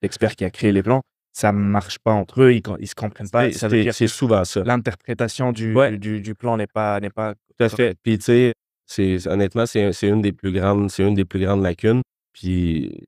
l'expert qui a créé les plans? Ça marche pas entre eux, ils se comprennent pas. Ça veut dire C'est que souvent ça. l'interprétation Ouais. du plan n'est pas Tout à fait. Puis, tu sais, honnêtement, c'est une des plus grandes lacunes. Puis,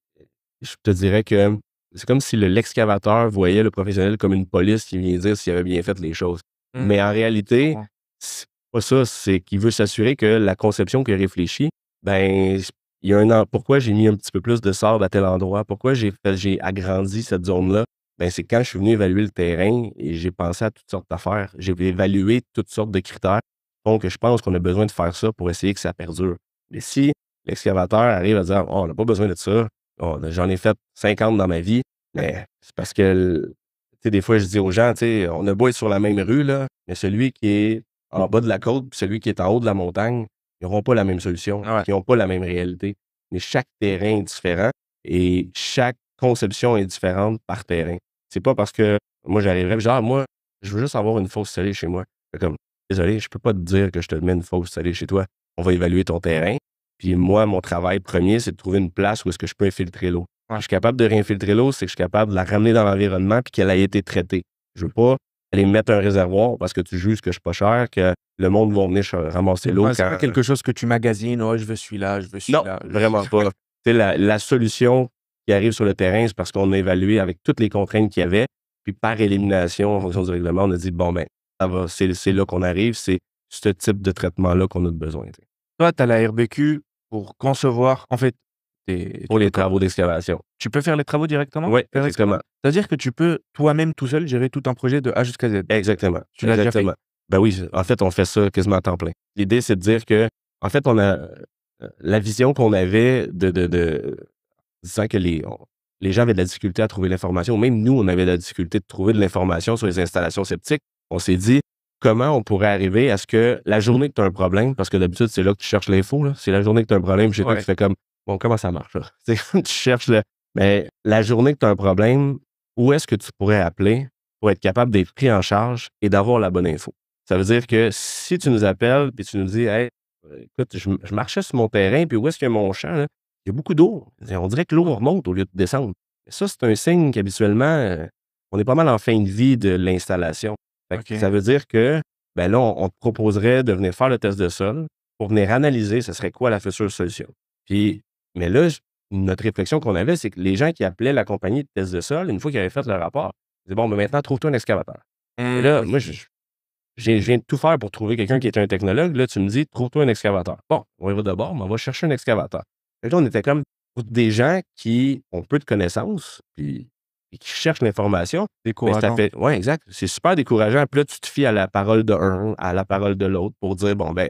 je te dirais que c'est comme si l'excavateur voyait le professionnel comme une police qui vient dire s'il avait bien fait les choses. Mmh, Mais en je réalité, comprends. c'est pas ça. C'est qu'il veut s'assurer que la conception qu'il a réfléchie, ben, il y a pourquoi j'ai mis un petit peu plus de sable à tel endroit? Pourquoi j'ai agrandi cette zone-là? Ben, c'est quand je suis venu évaluer le terrain et j'ai pensé à toutes sortes d'affaires. J'ai évalué toutes sortes de critères. Donc, je pense qu'on a besoin de faire ça pour essayer que ça perdure. Mais si l'excavateur arrive à dire: «Oh, on n'a pas besoin de ça. Oh, j'en ai fait 50 dans ma vie», mais c'est parce que, tu sais, des fois, je dis aux gens, tu sais, on a beau être sur la même rue, là, mais celui qui est en bas de la côte puis celui qui est en haut de la montagne, ils n'auront pas la même solution. Ouais. Ils n'ont pas la même réalité. Mais chaque terrain est différent et chaque conception est différente par terrain. C'est pas parce que moi, j'arriverais, genre, moi, je veux juste avoir une fosse salée chez moi. Fait comme, désolé, je peux pas te dire que je te mets une fosse salée chez toi. On va évaluer ton terrain. Puis moi, mon travail premier, c'est de trouver une place où est-ce que je peux infiltrer l'eau. Ouais. Je suis capable de réinfiltrer l'eau, c'est que je suis capable de la ramener dans l'environnement puis qu'elle ait été traitée. Je veux pas aller mettre un réservoir parce que tu juges que je suis pas cher, que le monde va venir ramasser l'eau Ouais, c'est quand. pas quelque chose que tu magasines: «Oh, je veux celui-là, je veux Non, celui-là». vraiment pas. Tu sais, la solution qui arrive sur le terrain, c'est parce qu'on a évalué avec toutes les contraintes qu'il y avait, puis par élimination, en fonction du règlement, on a dit: «Bon, ben, ça va, c'est là qu'on arrive, c'est ce type de traitement-là qu'on a besoin», tu sais, Toi, tu as la RBQ pour concevoir en fait, pour les travaux d'excavation. tu peux faire les travaux directement? Oui, Directement? exactement. C'est-à-dire que tu peux toi-même, tout seul, gérer tout un projet de A jusqu'à Z? Exactement, Tu l'as déjà fait? exactement. Ben oui, en fait, on fait ça quasiment à temps plein. L'idée, c'est de dire que, en fait, on a, la vision qu'on avait de disant que les gens avaient de la difficulté à trouver l'information. Même nous, on avait de la difficulté de trouver de l'information sur les installations septiques. On s'est dit, comment on pourrait arriver à ce que la journée que tu as un problème, parce que d'habitude, c'est là que tu cherches l'info, là, c'est la journée que tu as un problème, chez toi, Ouais. tu fais comme, bon, comment ça marche, là? Tu sais, tu cherches mais la journée que tu as un problème, où est-ce que tu pourrais appeler pour être capable d'être pris en charge et d'avoir la bonne info? Ça veut dire que si tu nous appelles et tu nous dis, hey, écoute, je marchais sur mon terrain, puis où est-ce qu'il y a mon champ, là? Il y a beaucoup d'eau. On dirait que l'eau remonte au lieu de descendre. Ça, c'est un signe qu'habituellement, on est pas mal en fin de vie de l'installation. Fait que OK. ça veut dire que, ben là, on te proposerait de venir faire le test de sol pour venir analyser ce serait quoi la future solution. Puis, mais là, notre réflexion qu'on avait, c'est que les gens qui appelaient la compagnie de test de sol, une fois qu'ils avaient fait le rapport, ils disaient, bon, ben maintenant, trouve-toi un excavateur. Et Mmh, là, OK. moi, je viens de tout faire pour trouver quelqu'un qui est un technologue. Là, tu me dis, trouve-toi un excavateur. Bon, on y va d'abord, mais on va chercher un excavateur. Et là, on était comme des gens qui ont peu de connaissances, puis qui cherchent l'information. Mais ça Décourageant. fait, ouais, exact. C'est super décourageant. Puis là, tu te fies à la parole de un, à la parole de l'autre pour dire, bon, ben,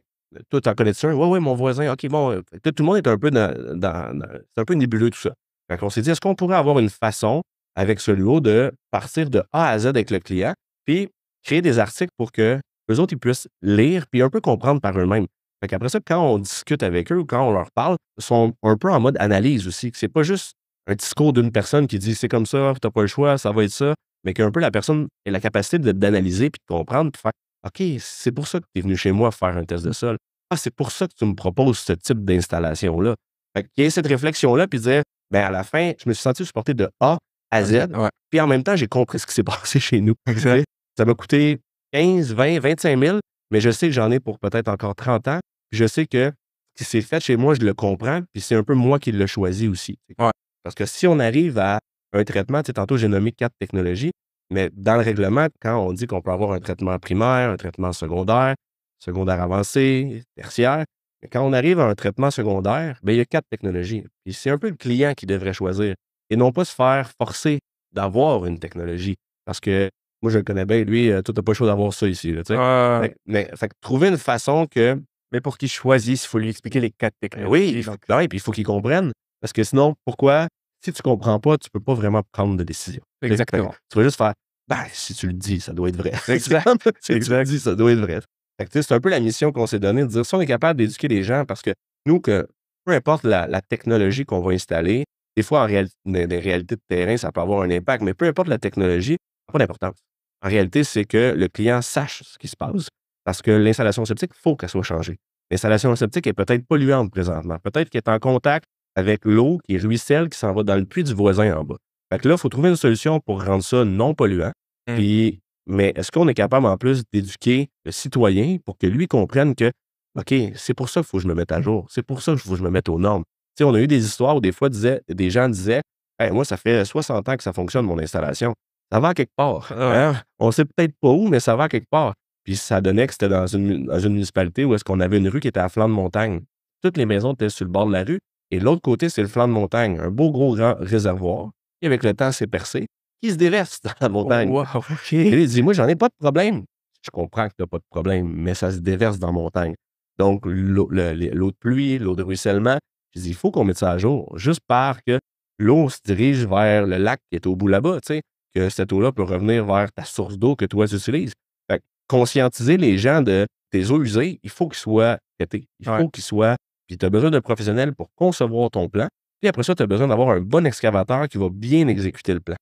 toi, t'en connais-tu un? Oui, oui, mon voisin. OK, bon. Tout le monde est un peu c'est un peu nébuleux, tout ça. Fait qu'on s'est dit, est-ce qu'on pourrait avoir une façon, avec Soluo, de partir de A à Z avec le client, puis créer des articles pour que eux autres, ils puissent lire, puis un peu comprendre par eux-mêmes. Fait qu'après ça, quand on discute avec eux ou quand on leur parle, ils sont un peu en mode analyse aussi. C'est pas juste un discours d'une personne qui dit c'est comme ça, t'as pas le choix, ça va être ça, mais qu'un peu la personne ait la capacité d'analyser puis de comprendre, puis faire OK, c'est pour ça que tu es venu chez moi faire un test de sol. Ah, c'est pour ça que tu me proposes ce type d'installation-là. Fait qu'il y ait cette réflexion-là, puis dire, ben à la fin, je me suis senti supporté de A à Z, Ouais, puis en même temps, j'ai compris ce qui s'est passé chez nous. Tu exact. sais, ça m'a coûté 15, 20, 25 000, mais je sais que j'en ai pour peut-être encore 30 ans. Puis je sais que si c'est fait chez moi, je le comprends, puis c'est un peu moi qui l'ai choisi aussi. Ouais. Parce que si on arrive à un traitement, tu sais, tantôt j'ai nommé 4 technologies, mais dans le règlement, quand on dit qu'on peut avoir un traitement primaire, un traitement secondaire, secondaire avancé, tertiaire, mais quand on arrive à un traitement secondaire, bien, il y a 4 technologies. Puis c'est un peu le client qui devrait choisir et non pas se faire forcer d'avoir une technologie. Parce que moi, je le connais bien, lui, toi, t'as pas le choix d'avoir ça ici, là, tu sais. Fait que trouver une façon que, Mais pour qu'il choisisse, il faut lui expliquer les 4 ben technologies. oui, Donc, puis il faut qu'il comprenne. Parce que sinon, pourquoi? Si tu comprends pas, tu peux pas vraiment prendre de décision. Tu sais. exactement. Tu vas juste faire, ben, si tu le dis, ça doit être vrai. C'est Exact. comme, si tu le Exact. dis, ça doit être vrai. Fait que, tu sais, c'est un peu la mission qu'on s'est donnée, de dire si on est capable d'éduquer les gens, parce que nous, que peu importe la technologie qu'on va installer, des fois, en réalité, des réalités de terrain, ça peut avoir un impact, mais peu importe la technologie, ça n'a pas d'importance. En réalité, c'est que le client sache ce qui se passe, parce que l'installation septique, il faut qu'elle soit changée. L'installation septique est peut-être polluante présentement. Peut-être qu'elle est en contact avec l'eau qui ruisselle, qui s'en va dans le puits du voisin en bas. Fait que là, il faut trouver une solution pour rendre ça non polluant. Mm. Puis, mais est-ce qu'on est capable en plus d'éduquer le citoyen pour que lui comprenne que, OK, c'est pour ça qu'il faut que je me mette à jour. C'est pour ça qu'il faut que je me mette aux normes. Tu sais, on a eu des histoires où des fois, des gens disaient, hey, moi, ça fait 60 ans que ça fonctionne, mon installation. Ça va à quelque part. Ouais. Hein? On sait peut-être pas où, mais ça va à quelque part. Puis ça donnait que c'était dans une municipalité où est-ce qu'on avait une rue qui était à flanc de montagne. Toutes les maisons étaient sur le bord de la rue. Et l'autre côté, c'est le flanc de montagne. Un beau gros grand réservoir qui, avec le temps, s'est percé, qui se déverse dans la montagne. Wow, OK. Et là, il dit, moi, j'en ai pas de problème. Je comprends que tu n'as pas de problème, mais ça se déverse dans la montagne. Donc, l'eau de pluie, l'eau de ruissellement, je dis, il faut qu'on mette ça à jour, juste par que l'eau se dirige vers le lac qui est au bout là-bas, tu sais, que cette eau-là peut revenir vers ta source d'eau que toi, tu utilises. Fait que conscientiser les gens de tes eaux usées, il faut qu'ils soient traités. Il faut qu'ils soient... Puis tu as besoin d'un professionnel pour concevoir ton plan. Puis après ça, tu as besoin d'avoir un bon excavateur qui va bien exécuter le plan.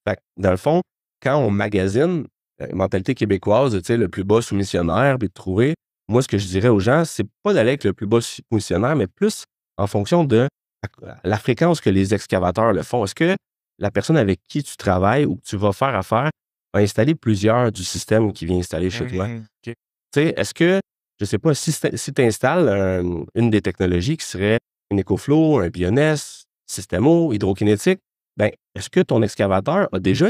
Fait que, dans le fond, quand on magasine, mentalité québécoise, tu sais, le plus bas soumissionnaire, puis de trouver, moi, ce que je dirais aux gens, c'est pas d'aller avec le plus bas soumissionnaire, mais plus en fonction de la fréquence que les excavateurs le font. Est-ce que la personne avec qui tu travailles ou que tu vas faire affaire a installé plusieurs du système qui vient installer chez toi? OK. Tu sais, est-ce que, je sais pas, si tu installes une des technologies qui serait un EcoFlow, un Bioness, Systemo, hydrokinétique, ben, est-ce que ton excavateur a déjà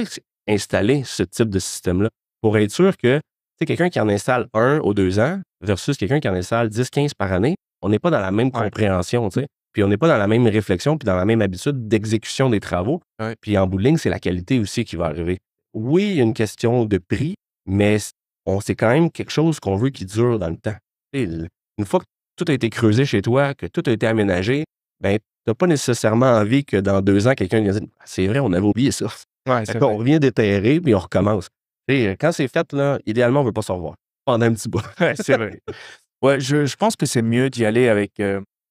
installé ce type de système-là pour être sûr que, tu sais, quelqu'un qui en installe 1 ou 2 ans versus quelqu'un qui en installe 10, 15 par année, on n'est pas dans la même compréhension, tu sais, puis on n'est pas dans la même réflexion puis dans la même habitude d'exécution des travaux. Ouais. Puis en bout de ligne, c'est la qualité aussi qui va arriver. Oui, il y a une question de prix, mais c'est quand même quelque chose qu'on veut qui dure dans le temps. Tu sais, une fois que tout a été creusé chez toi, que tout a été aménagé, ben, tu n'as pas nécessairement envie que dans 2 ans, quelqu'un vienne dire « C'est vrai, on avait oublié ça. » Ouais, c'est Fait qu'on vrai. revient déterrer, puis on recommence. Tu sais, quand c'est fait, là, idéalement, on ne veut pas se revoir pendant un petit bout. Ouais, c'est vrai. Ouais, je pense que c'est mieux d'y aller avec,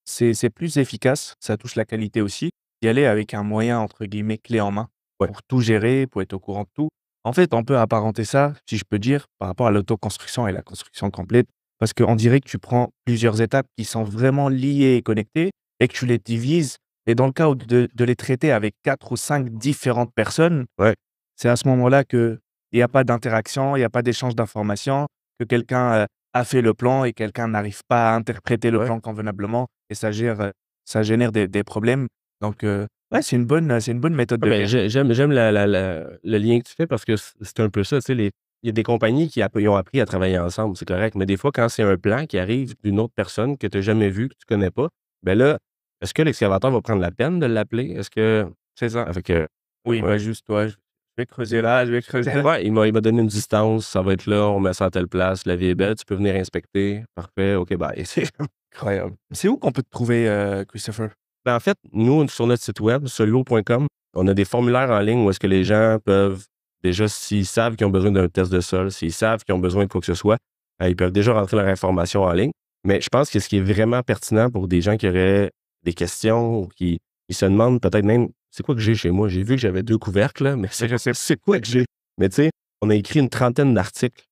c'est plus efficace, ça touche la qualité aussi, d'y aller avec un moyen entre guillemets «clé en main» Ouais. pour tout gérer, pour être au courant de tout. En fait, on peut apparenter ça, si je peux dire, par rapport à l'autoconstruction et la construction complète, parce qu'on dirait que tu prends plusieurs étapes qui sont vraiment liées et connectées et que tu les divises et dans le cas où de les traiter avec 4 ou 5 différentes personnes, Ouais. c'est à ce moment-là qu'il y a pas d'interaction, il y a pas d'échange d'informations, que quelqu'un, a fait le plan et quelqu'un n'arrive pas à interpréter le Ouais. plan convenablement et ça génère des problèmes. Donc, ouais, c'est une bonne méthode de Ben, faire. j'aime le lien que tu fais parce que c'est un peu ça, tu sais, il y a des compagnies qui ont appris à travailler ensemble, c'est correct. Mais des fois, quand c'est un plan qui arrive d'une autre personne que tu n'as jamais vu, que tu ne connais pas, ben là, est-ce que l'excavateur va prendre la peine de l'appeler? Est-ce que. C'est ça. Fait que, Oui, ouais. juste toi, je vais creuser là, je vais creuser là. Ouais, il m'a donné une distance, ça va être là, on met ça à telle place, la vie est belle, tu peux venir inspecter. Parfait, OK, bye. C'est Incroyable. C'est où qu'on peut te trouver, Christopher? Ben, en fait, nous, sur notre site web, soluo.com, on a des formulaires en ligne où est-ce que les gens peuvent, déjà, s'ils savent qu'ils ont besoin d'un test de sol, s'ils savent qu'ils ont besoin de quoi que ce soit, ils peuvent déjà rentrer leur information en ligne. Mais je pense que ce qui est vraiment pertinent pour des gens qui auraient des questions ou qui se demandent peut-être même, c'est quoi que j'ai chez moi? J'ai vu que j'avais 2 couvercles, là, mais c'est quoi que j'ai? Mais tu sais, on a écrit une trentaine d'articles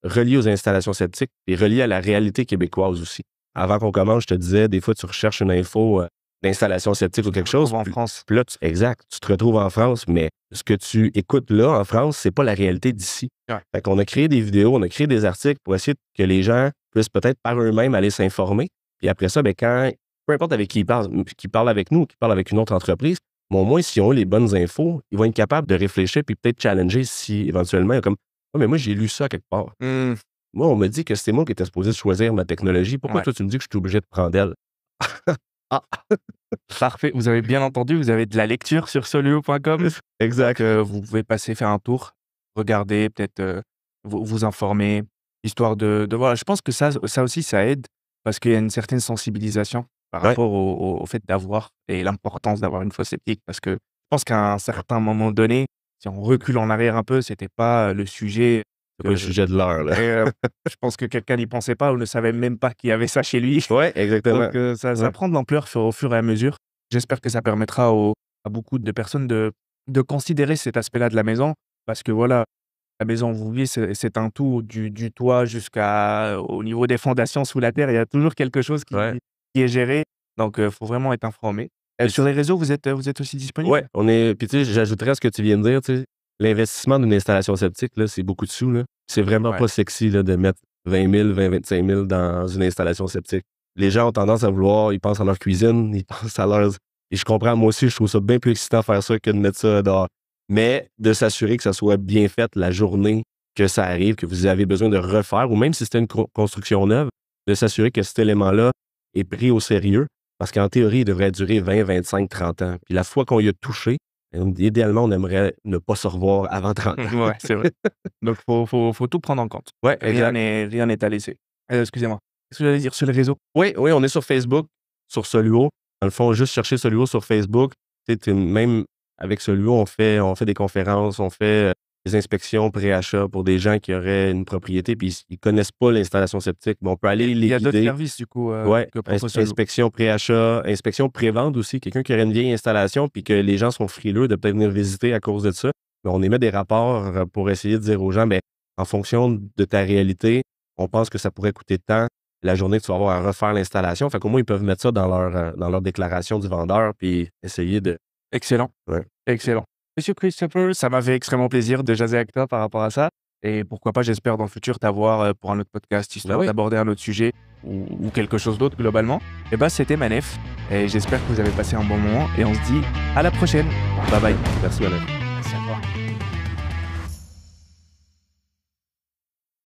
reliés aux installations septiques et reliés à la réalité québécoise aussi. Avant qu'on commence, je te disais, des fois, tu recherches une info d'installation septique ou quelque chose. En France. Puis là, exact, tu te retrouves en France, mais ce que tu écoutes là, en France, c'est pas la réalité d'ici. Ouais. Fait qu'on a créé des vidéos, on a créé des articles pour essayer que les gens puissent peut-être par eux-mêmes aller s'informer. Puis après ça, ben peu importe avec qui ils parlent avec nous ou qui parlent avec une autre entreprise, mais au moins, s'ils ont eu les bonnes infos, ils vont être capables de réfléchir puis peut-être challenger si éventuellement, il y a comme « mais moi, j'ai lu ça quelque part. Moi, on m'a dit que c'était moi qui étais supposé choisir ma technologie. Pourquoi toi, tu me dis que je suis obligé de prendre elle? » Ah, parfait. Vous avez bien entendu, vous avez de la lecture sur soluo.com. Exact. Vous pouvez passer faire un tour, regarder, peut-être vous informer, histoire de voilà. Je pense que ça aussi, ça aide parce qu'il y a une certaine sensibilisation par rapport au fait d'avoir et l'importance d'avoir une fosse septique. Parce que je pense qu'à un certain moment donné, si on recule en arrière un peu, c'était pas le sujet. C'est pas le sujet de l'heure, là. Et, je pense que quelqu'un n'y pensait pas ou ne savait même pas qu'il y avait ça chez lui. Oui, exactement. Donc, ça prend de l'ampleur au fur et à mesure. J'espère que ça permettra à beaucoup de personnes de considérer cet aspect-là de la maison parce que voilà, la maison où vous vivez, c'est un tout du toit jusqu'au niveau des fondations sous la terre. Il y a toujours quelque chose qui est géré. Donc, faut vraiment être informé. Sur les réseaux, vous êtes aussi disponible? Oui, on est. Puis tu sais, j'ajouterais à ce que tu viens de dire, tu sais, l'investissement d'une installation septique, là, c'est beaucoup de sous, là. C'est vraiment pas sexy là, de mettre 20 000, 25 000 dans une installation septique. Les gens ont tendance à vouloir, ils pensent à leur cuisine, ils pensent à leurs. Et je comprends, moi aussi, je trouve ça bien plus excitant de faire ça que de mettre ça dehors. Mais de s'assurer que ça soit bien fait la journée que ça arrive, que vous avez besoin de refaire, ou même si c'était une construction neuve, de s'assurer que cet élément-là est pris au sérieux. Parce qu'en théorie, il devrait durer 20, 25, 30 ans. Puis la fois qu'on y a touché, idéalement, on aimerait ne pas se revoir avant 30 ans. Oui, c'est vrai. Donc, faut tout prendre en compte. Oui, rien n'est à laisser. Excusez-moi. Qu'est-ce que j'allais dire sur les réseaux? Oui, on est sur Facebook, sur Soluo. Dans le fond, juste chercher Soluo sur Facebook. Même avec Soluo, on fait des conférences, on fait des inspections pré-achat pour des gens qui auraient une propriété puis ils ne connaissent pas l'installation septique. Mais on peut aller les guider. Il y a d'autres services, du coup, que propose Soluo. Inspection pré-achat, inspection pré-vente aussi. Quelqu'un qui aurait une vieille installation puis que les gens sont frileux de peut-être venir visiter à cause de ça. Mais on émet des rapports pour essayer de dire aux gens, en fonction de ta réalité, on pense que ça pourrait coûter tant la journée que tu vas avoir à refaire l'installation. Fait qu'au moins, ils peuvent mettre ça dans leur déclaration du vendeur puis essayer de... Excellent. Ouais. Excellent. Monsieur Christopher, ça m'a fait extrêmement plaisir de jaser avec toi par rapport à ça. Et pourquoi pas, j'espère dans le futur t'avoir pour un autre podcast, histoire d'aborder un autre sujet ou quelque chose d'autre globalement. Et c'était Manef. Et j'espère que vous avez passé un bon moment. Et on se dit à la prochaine. Bye bye. Merci Manef.